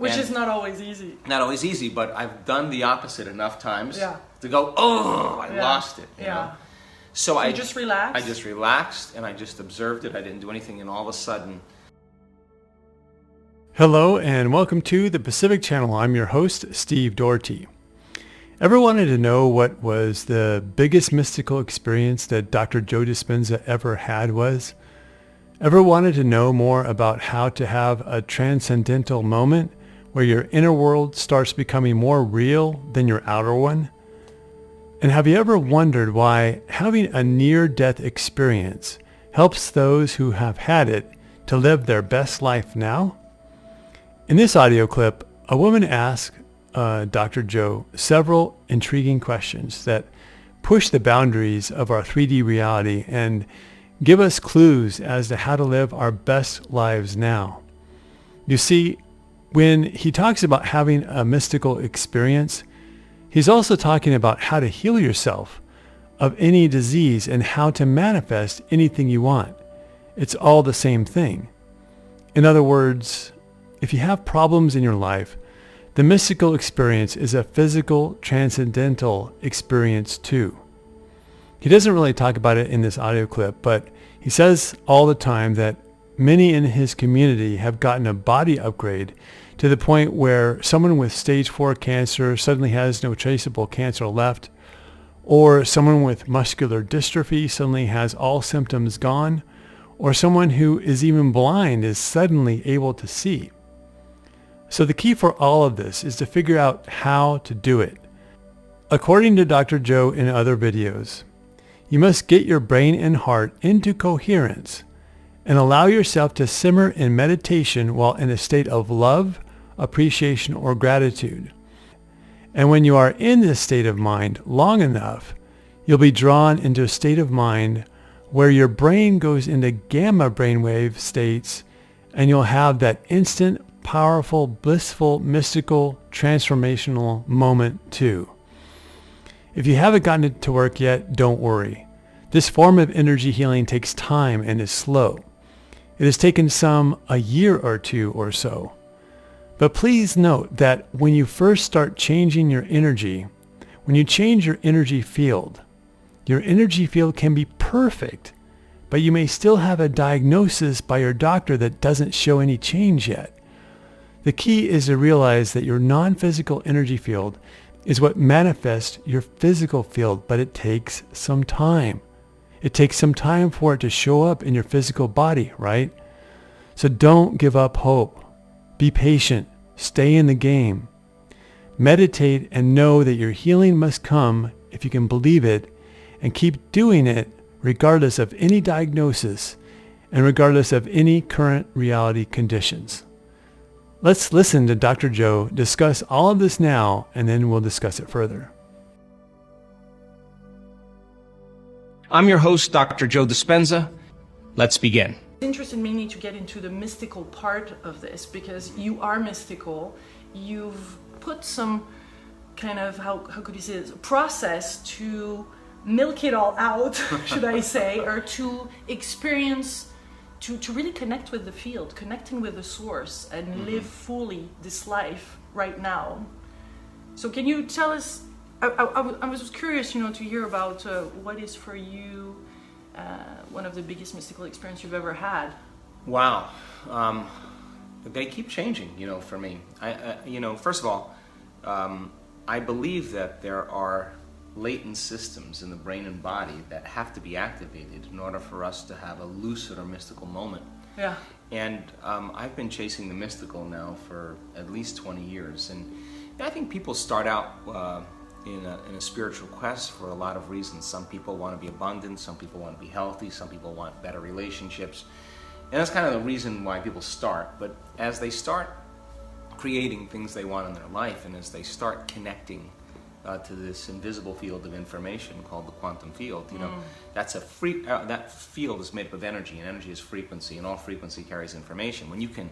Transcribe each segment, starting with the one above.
Which is not always easy. Not always easy, but I've done the opposite enough times to go, oh, I lost it. You know? So I just relaxed? I just relaxed and I just observed it. I didn't do anything, and all of a sudden... Hello and welcome to the Pacific Channel. I'm your host, Steve Doherty. Ever wanted to know what was the biggest mystical experience that Dr. Joe Dispenza ever had was? Ever wanted to know more about how to have a transcendental moment where your inner world starts becoming more real than your outer one? And have you ever wondered why having a near-death experience helps those who have had it to live their best life now? In this audio clip, a woman asked Dr. Joe several intriguing questions that push the boundaries of our 3D reality and give us clues as to how to live our best lives now. You see, when he talks about having a mystical experience, he's also talking about how to heal yourself of any disease and how to manifest anything you want. It's all the same thing. In other words, if you have problems in your life, the mystical experience is a physical, transcendental experience too. He doesn't really talk about it in this audio clip, but he says all the time that many in his community have gotten a body upgrade to the point where someone with stage 4 cancer suddenly has no traceable cancer left, or someone with muscular dystrophy suddenly has all symptoms gone, or someone who is even blind is suddenly able to see. So the key for all of this is to figure out how to do it. According to Dr. Joe in other videos, you must get your brain and heart into coherence and allow yourself to simmer in meditation while in a state of love, appreciation, or gratitude. And when you are in this state of mind long enough, you'll be drawn into a state of mind where your brain goes into gamma brainwave states, and you'll have that instant, powerful, blissful, mystical, transformational moment too. If you haven't gotten it to work yet, don't worry. This form of energy healing takes time and is slow. It has taken some a year or two or so. But please note that when you first start changing your energy, when you change your energy field can be perfect, but you may still have a diagnosis by your doctor that doesn't show any change yet. The key is to realize that your non-physical energy field is what manifests your physical field, but it takes some time. It takes some time for it to show up in your physical body, right? So don't give up hope. Be patient. Stay in the game. Meditate and know that your healing must come if you can believe it, and keep doing it regardless of any diagnosis and regardless of any current reality conditions. Let's listen to Dr. Joe discuss all of this now, and then we'll discuss it further. I'm your host, Dr. Joe Dispenza. Let's begin. It's interesting mainly to get into the mystical part of this, because you are mystical. You've put some kind of, how could you say this, process to milk it all out, should I say, or to experience, to really connect with the field, connecting with the source, and live fully this life right now. So can you tell us, I was curious, to hear about what is for you one of the biggest mystical experiences you've ever had. Wow. They keep changing, for me. First of all, I believe that there are latent systems in the brain and body that have to be activated in order for us to have a lucid or mystical moment. Yeah. And I've been chasing the mystical now for at least 20 years. And I think people start out in a spiritual quest for a lot of reasons. Some people want to be abundant, some people want to be healthy, some people want better relationships. And that's kind of the reason why people start. But as they start creating things they want in their life, and as they start connecting to this invisible field of information called the quantum field, that's that field is made up of energy, and energy is frequency, and all frequency carries information. When you can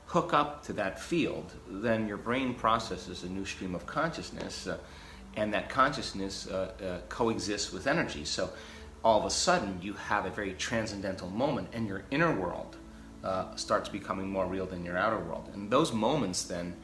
hook up to that field, then your brain processes a new stream of consciousness, and that consciousness coexists with energy. So all of a sudden you have a very transcendental moment, and your inner world starts becoming more real than your outer world. And those moments then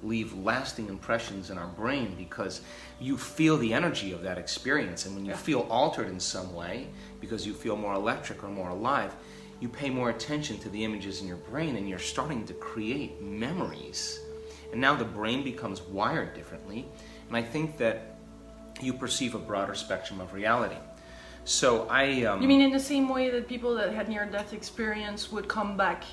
leave lasting impressions in our brain because you feel the energy of that experience. And when you feel altered in some way, because you feel more electric or more alive, you pay more attention to the images in your brain, and you're starting to create memories. And now the brain becomes wired differently, and I think that you perceive a broader spectrum of reality. So You mean in the same way that people that had near-death experience would come back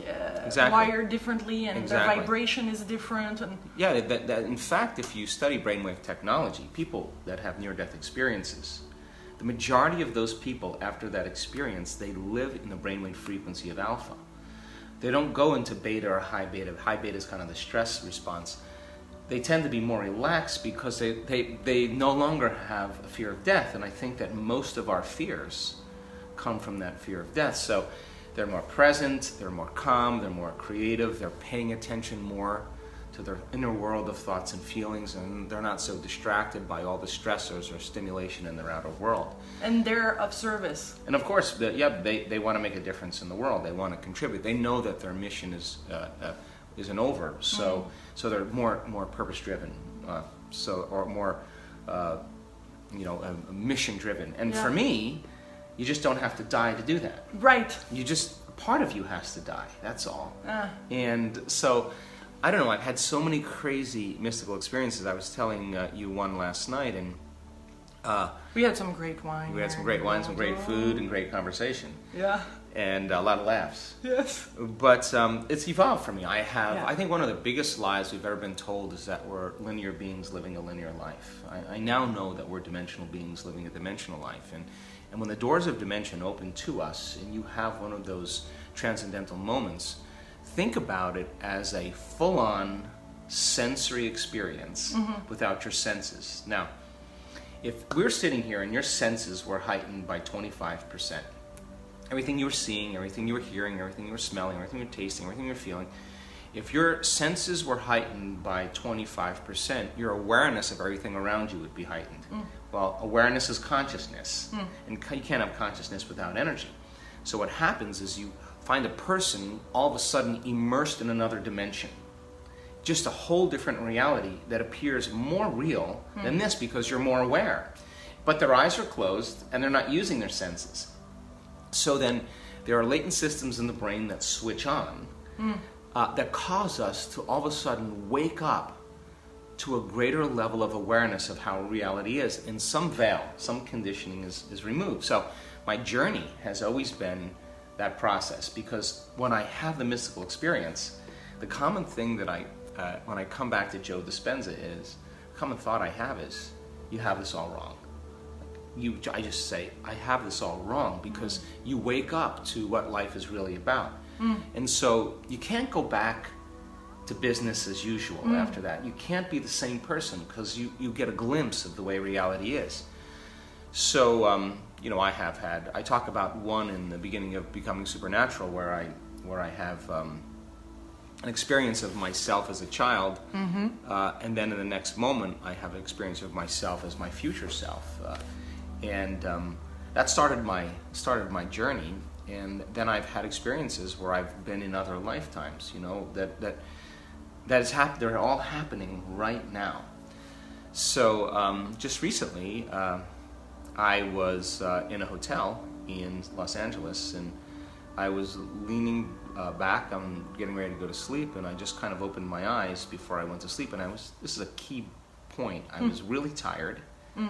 Exactly. wired differently, and Exactly. their vibration is different? And Yeah, that in fact, if you study brainwave technology, people that have near-death experiences, the majority of those people after that experience, they live in the brainwave frequency of alpha. They don't go into beta or high beta. High beta is kind of the stress response. They tend to be more relaxed because they no longer have a fear of death. And I think that most of our fears come from that fear of death. So they're more present, they're more calm, they're more creative, they're paying attention more to their inner world of thoughts and feelings, and they're not so distracted by all the stressors or stimulation in their outer world. and they're of service. And of course, they want to make a difference in the world. They want to contribute. They know that their mission isn't over, so they're more purpose driven, or more mission driven. And for me, you just don't have to die to do that. Right. You just, part of you has to die. That's all. And so, I don't know. I've had so many crazy mystical experiences. I was telling you one last night, and We had some great wine. we had some great wine, some great food, and great conversation. Yeah. And a lot of laughs. Yes. But it's evolved for me. I think one of the biggest lies we've ever been told is that we're linear beings living a linear life. I now know that we're dimensional beings living a dimensional life. And when the doors of dimension open to us, and you have one of those transcendental moments, think about it as a full-on sensory experience without your senses. Now, if we're sitting here and your senses were heightened by 25%, everything you were seeing, everything you were hearing, everything you were smelling, everything you were tasting, everything you were feeling, if your senses were heightened by 25%, your awareness of everything around you would be heightened. Well, awareness is consciousness, and you can't have consciousness without energy. So what happens is you find a person all of a sudden immersed in another dimension. Just a whole different reality that appears more real than this because you're more aware. But their eyes are closed and they're not using their senses. So then there are latent systems in the brain that switch on that cause us to all of a sudden wake up to a greater level of awareness of how reality is. And some veil, some conditioning is removed. So my journey has always been that process, because when I have the mystical experience, the common thing that when I come back to Joe Dispenza is, the common thought I have is, you have this all wrong. I just say, I have this all wrong, because you wake up to what life is really about. And so you can't go back to business as usual after that. You can't be the same person, because you get a glimpse of the way reality is. So, I talk about one in the beginning of Becoming Supernatural, where I have an experience of myself as a child, and then in the next moment I have an experience of myself as my future self. That started my journey, and then I've had experiences where I've been in other lifetimes. They're all happening right now. So just recently, I was in a hotel in Los Angeles, and I was leaning back. I'm getting ready to go to sleep, and I just kind of opened my eyes before I went to sleep. And this is a key point. I was really tired.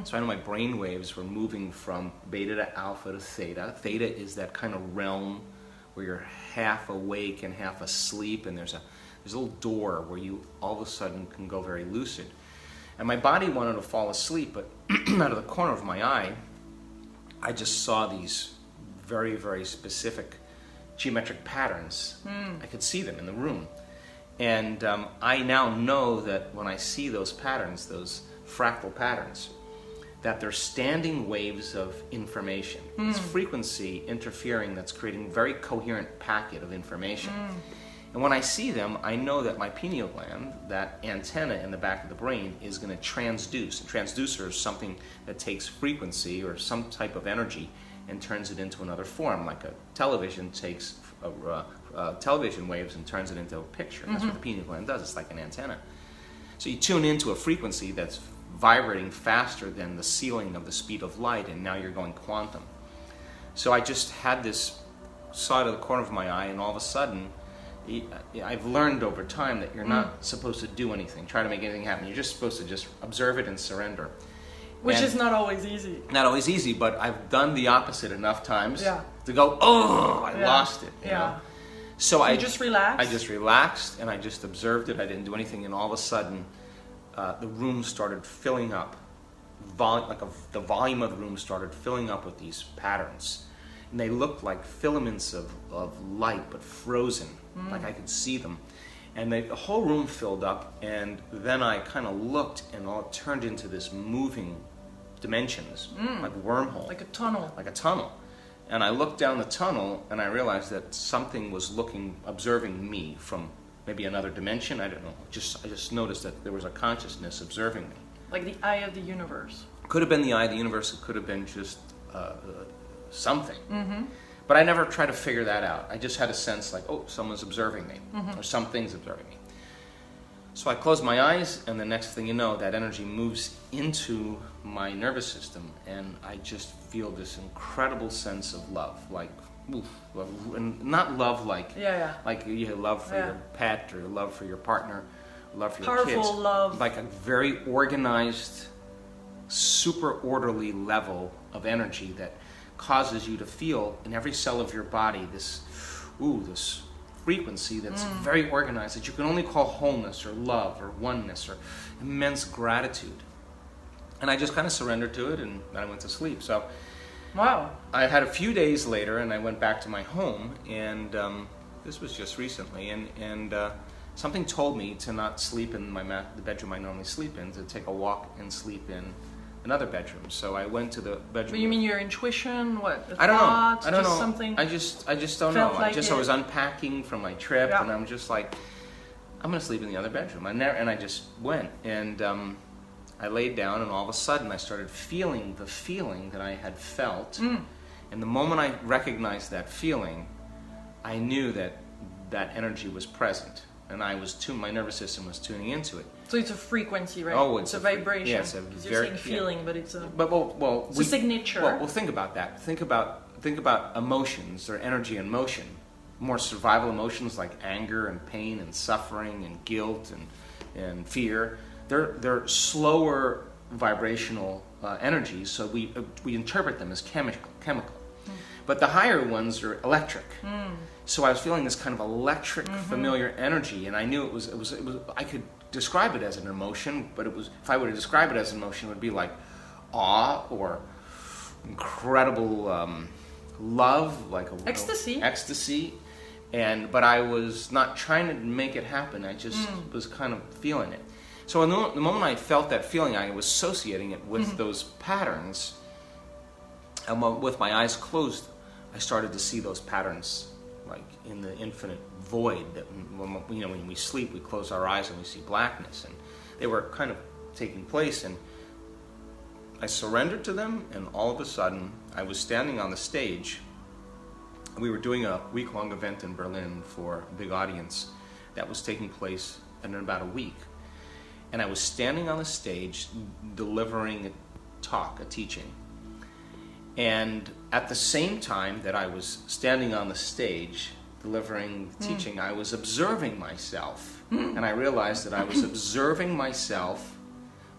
So I know my brain waves were moving from beta to alpha to theta. Theta is that kind of realm where you're half awake and half asleep, and there's a little door where you all of a sudden can go very lucid. And my body wanted to fall asleep, but out of the corner of my eye, I just saw these very, very specific geometric patterns. I could see them in the room. And I now know that when I see those patterns, those fractal patterns, that they're standing waves of information. It's frequency interfering that's creating a very coherent packet of information. And when I see them, I know that my pineal gland, that antenna in the back of the brain, is going to transduce. A transducer is something that takes frequency or some type of energy and turns it into another form, like a television takes television waves and turns it into a picture. That's what the pineal gland does. It's like an antenna. So you tune into a frequency that's vibrating faster than the ceiling of the speed of light, and now you're going quantum. So I just had this, saw it at the corner of my eye, and all of a sudden, I've learned over time that you're not supposed to do anything, try to make anything happen. You're just supposed to just observe it and surrender. Which is not always easy. Not always easy, but I've done the opposite enough times to go, oh, I lost it. You know? So I just relaxed? I just relaxed and I just observed it. I didn't do anything, and all of a sudden, the room started filling up. The volume of the room started filling up with these patterns. And they looked like filaments of light, but frozen, like I could see them. And the whole room filled up, and then I kind of looked, and it turned into this moving dimensions, like wormhole. Like a tunnel. Like a tunnel. And I looked down the tunnel, and I realized that something was observing me from maybe another dimension. I don't know. I just noticed that there was a consciousness observing me. Like the eye of the universe. Could have been the eye of the universe. It could have been just something. But I never tried to figure that out. I just had a sense like, oh, someone's observing me, or something's observing me. So I closed my eyes, and the next thing you know, that energy moves into my nervous system, and I just feel this incredible sense of love, like, oof, and not love like like you have love for your pet, or love for your partner, love for your kids. Powerful love. Like a very organized, super orderly level of energy that causes you to feel in every cell of your body this frequency that's very organized, that you can only call wholeness or love or oneness or immense gratitude. And I just kind of surrendered to it, and then I went to sleep. So wow. I had a few days later, and I went back to my home, and this was just recently, and something told me to not sleep in the bedroom I normally sleep in, to take a walk and sleep in another bedroom. So I went to the bedroom. But you mean your intuition? What? I don't know. I don't just know. Something I just don't know. like I was unpacking from my trip, Yeah. and I'm just like, I'm going to sleep in the other bedroom. And I just went, and I laid down, and all of a sudden I started feeling the feeling that I had felt. And the moment I recognized that feeling, I knew that that energy was present, and my nervous system was tuning into it. So it's a frequency, right? Oh, it's a vibration. Yeah, it's a you're saying feeling, but it's a. But it's a signature. Well, think about that. Think about emotions or energy in motion. More survival emotions like anger and pain and suffering and guilt and fear. They're slower vibrational energies, so we interpret them as chemical. But the higher ones are electric. So I was feeling this kind of electric, familiar energy, and I knew it was. I could describe it as an emotion, but if I were to describe it as an emotion, it would be like awe or incredible love, like ecstasy. But I was not trying to make it happen. I just was kind of feeling it. So the moment I felt that feeling, I was associating it with those patterns, and with my eyes closed, I started to see those patterns like in the infinite void that when we sleep, we close our eyes and we see blackness, and they were kind of taking place, and I surrendered to them, and all of a sudden I was standing on the stage. We were doing a week-long event in Berlin for a big audience that was taking place in about a week, and I was standing on the stage delivering a teaching. And at the same time that I was standing on the stage delivering the teaching, I was observing myself. And I realized that I was observing myself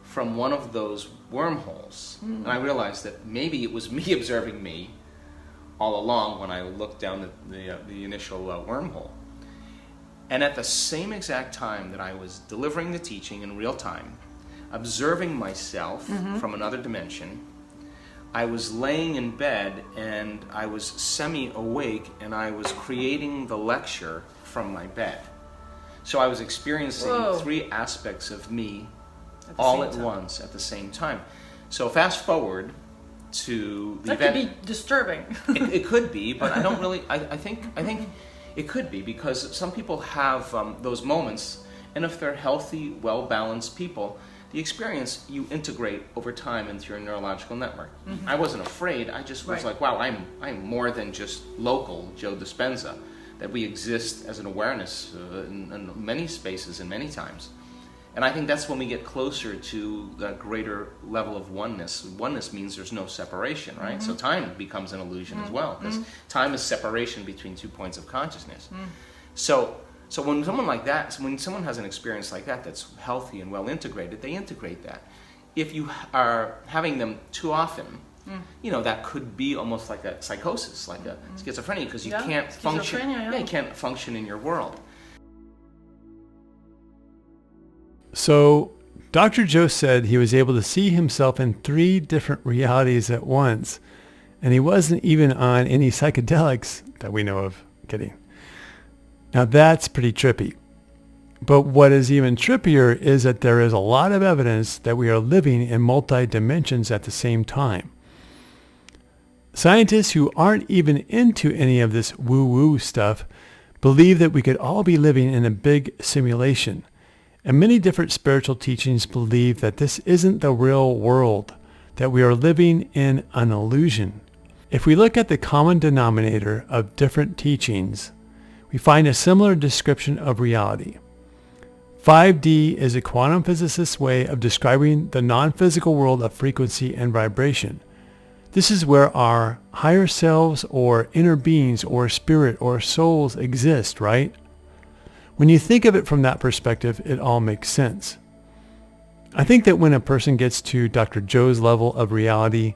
from one of those wormholes. And I realized that maybe it was me observing me all along when I looked down the initial wormhole. And at the same exact time that I was delivering the teaching in real time, observing myself from another dimension, I was laying in bed, and I was semi-awake, and I was creating the lecture from my bed. So I was experiencing three aspects of me all at once at the same time. So fast forward to the event. That could be disturbing. It could be, but I don't really. I think it could be, because some people have those moments, and if they're healthy, well-balanced people, the experience you integrate over time into your neurological network. I wasn't afraid. I just was like, wow, I'm more than just local Joe Dispenza. that we exist as an awareness in many spaces and many times. And I think that's when we get closer to that greater level of oneness. Oneness means there's no separation, right? So time becomes an illusion as well, because time is separation between 2 points of consciousness. So when someone like that, when someone has an experience like that that's healthy and well integrated, they integrate that. If you are having them too often, that could be almost like a psychosis, like a schizophrenia, because you can't function. You can't function in your world. So Dr. Joe said he was able to see himself in 3 different realities at once, and he wasn't even on any psychedelics that we know of. Kidding. Now that's pretty trippy. But what is even trippier is that there is a lot of evidence that we are living in multi-dimensions at the same time. Scientists who aren't even into any of this woo-woo stuff believe that we could all be living in a big simulation. And many different spiritual teachings believe that this isn't the real world, that we are living in an illusion. If we look at the common denominator of different teachings, we find a similar description of reality. 5D is a quantum physicist's way of describing the non-physical world of frequency and vibration. This is where our higher selves or inner beings or spirit or souls exist, right? When you think of it from that perspective, it all makes sense. I think that when a person gets to Dr. Joe's level of reality,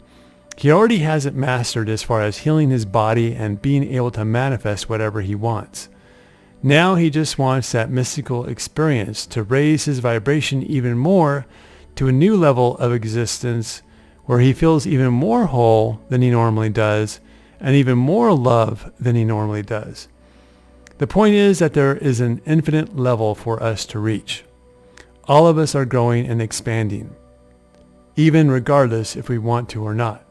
he already has it mastered as far as healing his body and being able to manifest whatever he wants. Now he just wants that mystical experience to raise his vibration even more to a new level of existence where he feels even more whole than he normally does and even more love than he normally does. The point is that there is an infinite level for us to reach. All of us are growing and expanding, even regardless if we want to or not.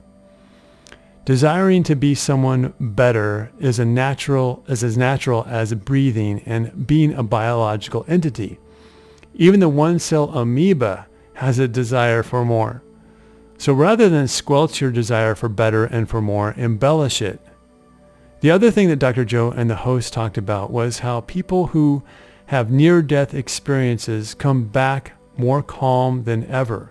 Desiring to be someone better is as natural as breathing and being a biological entity. Even the one-cell amoeba has a desire for more. So rather than squelch your desire for better and for more, embellish it. The other thing that Dr. Joe and the host talked about was how people who have near-death experiences come back more calm than ever.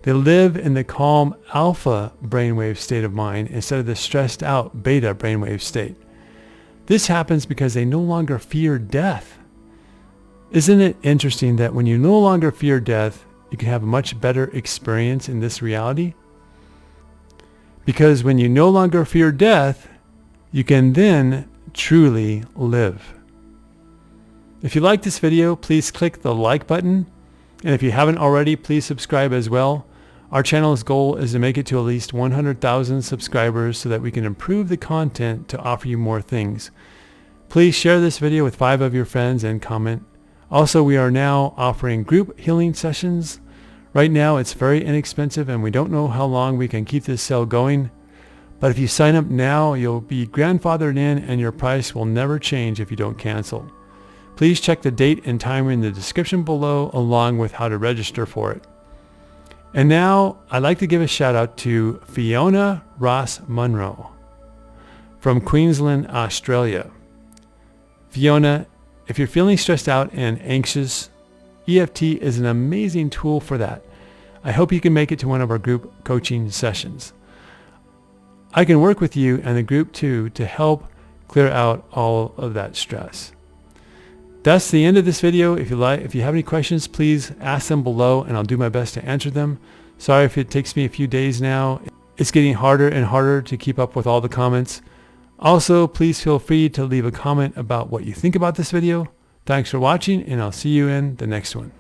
They live in the calm alpha brainwave state of mind instead of the stressed out beta brainwave state. This happens because they no longer fear death. Isn't it interesting that when you no longer fear death, you can have a much better experience in this reality? Because when you no longer fear death, you can then truly live. If you like this video, please click the like button. And if you haven't already, please subscribe as well. Our channel's goal is to make it to at least 100,000 subscribers so that we can improve the content to offer you more things. Please share this video with 5 of your friends and comment. Also, we are now offering group healing sessions. Right now, it's very inexpensive and we don't know how long we can keep this sale going. But if you sign up now, you'll be grandfathered in and your price will never change if you don't cancel. Please check the date and time in the description below along with how to register for it. And now I'd like to give a shout out to Fiona Ross Munro from Queensland, Australia. Fiona, if you're feeling stressed out and anxious, EFT is an amazing tool for that. I hope you can make it to one of our group coaching sessions. I can work with you and the group too to help clear out all of that stress. That's the end of this video. If you have any questions, please ask them below and I'll do my best to answer them. Sorry if it takes me a few days now. It's getting harder and harder to keep up with all the comments. Also, please feel free to leave a comment about what you think about this video. Thanks for watching and I'll see you in the next one.